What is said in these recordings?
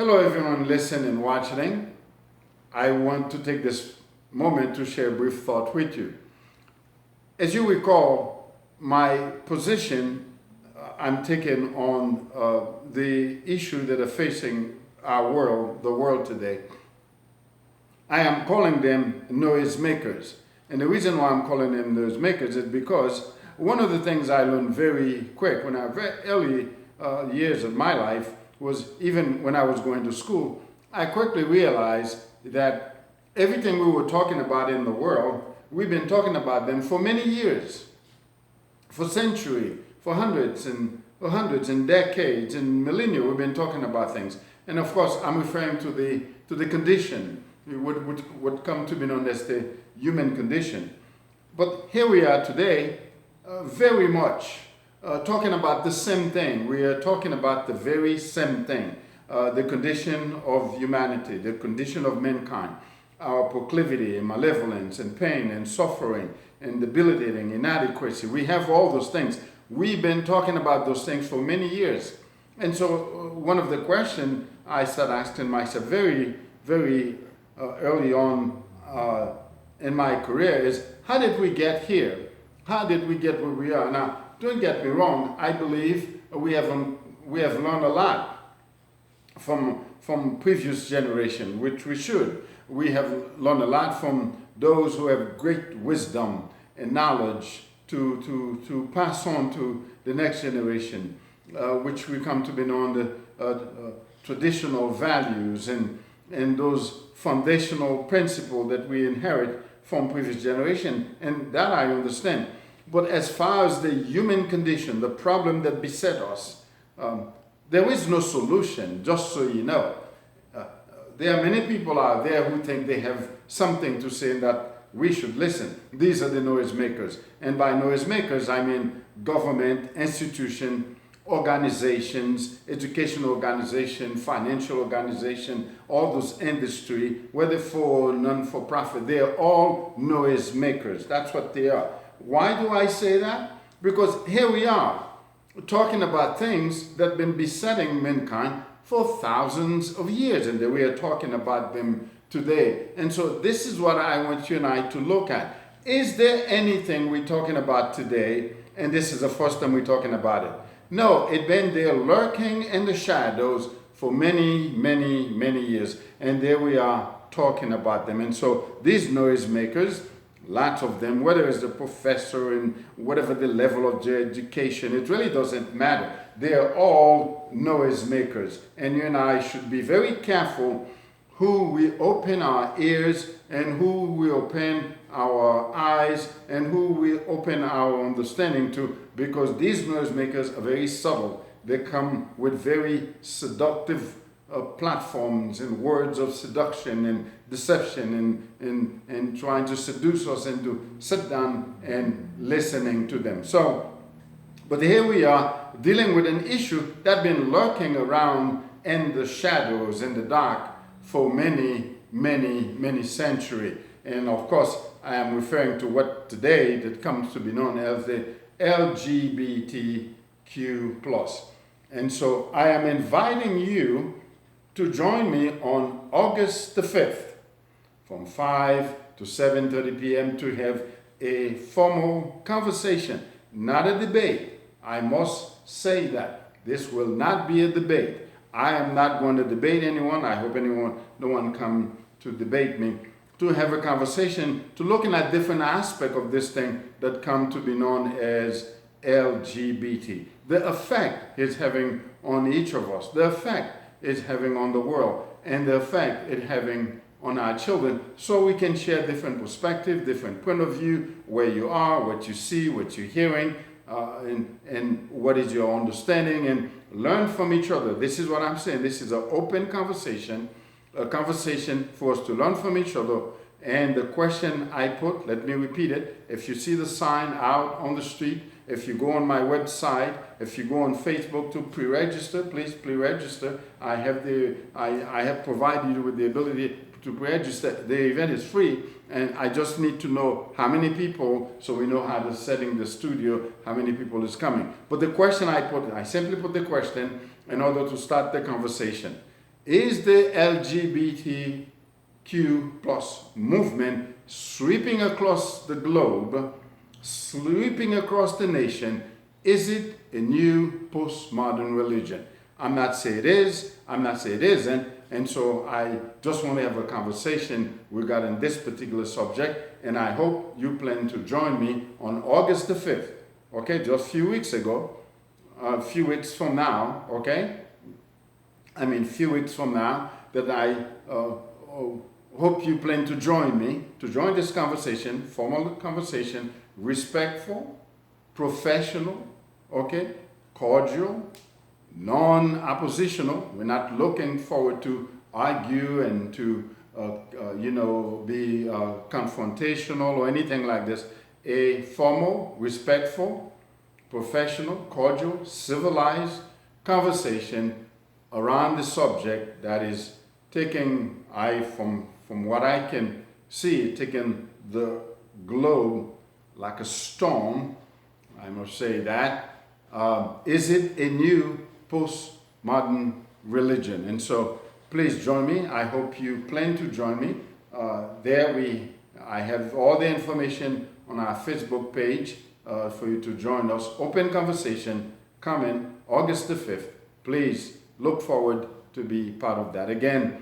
Hello everyone listening and watching. I want to take this moment to share a brief thought with you. As you recall, my position I'm taking on the issue that are facing our world, the world today. I am calling them noisemakers. And the reason why I'm calling them noisemakers is because one of the things I learned very quick when I was very early years of my life was even when I was going to school, I quickly realized that everything we were talking about in the world, we've been talking about them for many years, for centuries, for hundreds and decades and millennia. We've been talking about things, and of course, I'm referring to the condition, what come to be known as the human condition. But here we are today, very much talking about the same thing. We are talking about the very same thing, the condition of humanity, the condition of mankind, our proclivity and malevolence and pain and suffering and debilitating inadequacy. We have all those things. We've been talking about those things for many years. And so one of the questions I started asking myself very, very early on in my career is, how did we get here? How did we get where we are? Now, don't get me wrong, I believe we have learned a lot from previous generation, which we should. We have learned a lot from those who have great wisdom and knowledge to pass on to the next generation, which we come to be known the traditional values and those foundational principles that we inherit from previous generation, and that I understand. But as far as the human condition, the problem that beset us, there is no solution, just so you know. There are many people out there who think they have something to say and that we should listen. These are the noisemakers. And by noisemakers, I mean government, institution, organizations, educational organization, financial organization, all those industry, whether for or non-for-profit, they are all noisemakers. That's what they are. Why do I say that? Because here we are, talking about things that have been besetting mankind for thousands of years, and that we are talking about them today. And so this is what I want you and I to look at. Is there anything we're talking about today, and this is the first time we're talking about it? No, it's been there lurking in the shadows for many, many, many years, and there we are talking about them. And so these noisemakers, lots of them, whether it's the professor and whatever the level of their education, it really doesn't matter. They are all noisemakers. And you and I should be very careful who we open our ears and who we open our eyes and who we open our understanding to, because these noisemakers are very subtle. They come with very seductive platforms and words of seduction and deception and trying to seduce us into sit down and listening to them. So, but here we are dealing with an issue that's been lurking around in the shadows, in the dark, for many, many, many centuries. And of course, I am referring to what today that comes to be known as the LGBTQ+. And so I am inviting you to join me on August the 5th from 5 to 7:30 p.m. to have a formal conversation, not a debate. I must say that. This will not be a debate. I am not going to debate anyone. I hope no one come to debate me. To have a conversation, to looking at different aspects of this thing that come to be known as LGBT. The effect it's having on each of us. The effect it's having on the world. And the effect it's having on our children. So we can share different perspectives, different point of view, where you are, what you see, what you're hearing, and what is your understanding, and learn from each other. This is what I'm saying. This is an open conversation, a conversation for us to learn from each other. And the question I put, let me repeat it. If you see the sign out on the street, if you go on my website, if you go on Facebook to pre-register, please pre-register. I have provided you with the ability to pre-register. The event is free, and I just need to know how many people, so we know how to setting the studio, how many people is coming. But the question I simply put the question in order to start the conversation. Is the LGBTQ plus movement sweeping across the globe, sweeping across the nation? Is it a new postmodern religion? I'm not saying it is, I'm not saying it isn't, and so I just want to have a conversation regarding this particular subject, and I hope you plan to join me on August the 5th, okay, just a few weeks ago, a few weeks from now, okay? A few weeks from now, that I hope you plan to join me, to join this conversation, formal conversation, respectful, professional, okay, cordial, non-oppositional. We're not looking forward to argue and to, be confrontational or anything like this. A formal, respectful, professional, cordial, civilized conversation around the subject that is taking, from what I can see, taking the globe like a storm. I must say that. Is it a new postmodern religion? And so please join me. I hope you plan to join me. I have all the information on our Facebook page for you to join us. Open conversation coming August the 5th. Please look forward to be part of that. Again,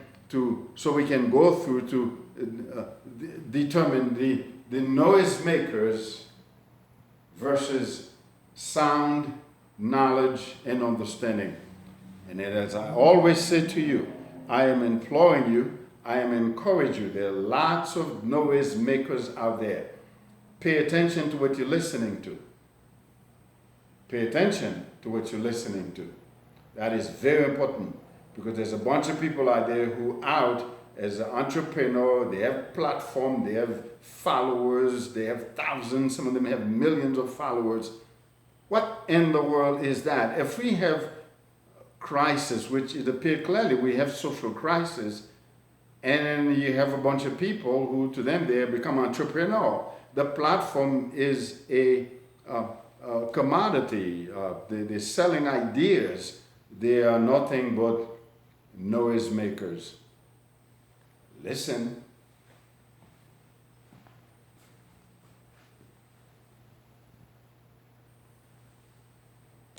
so we can go through to determine the noisemakers versus sound knowledge and understanding. And as I always say to you, I am imploring you, I am encouraging you. There are lots of noisemakers out there. Pay attention to what you're listening to. Pay attention to what you're listening to. That is very important, because there's a bunch of people out there who out as an entrepreneur, they have platform, they have followers, they have thousands, some of them have millions of followers. What in the world is that? If we have crisis, which it appears clearly we have social crisis, and then you have a bunch of people who to them they have become entrepreneur. The platform is a commodity. They're selling ideas. They are nothing but noisemakers. Listen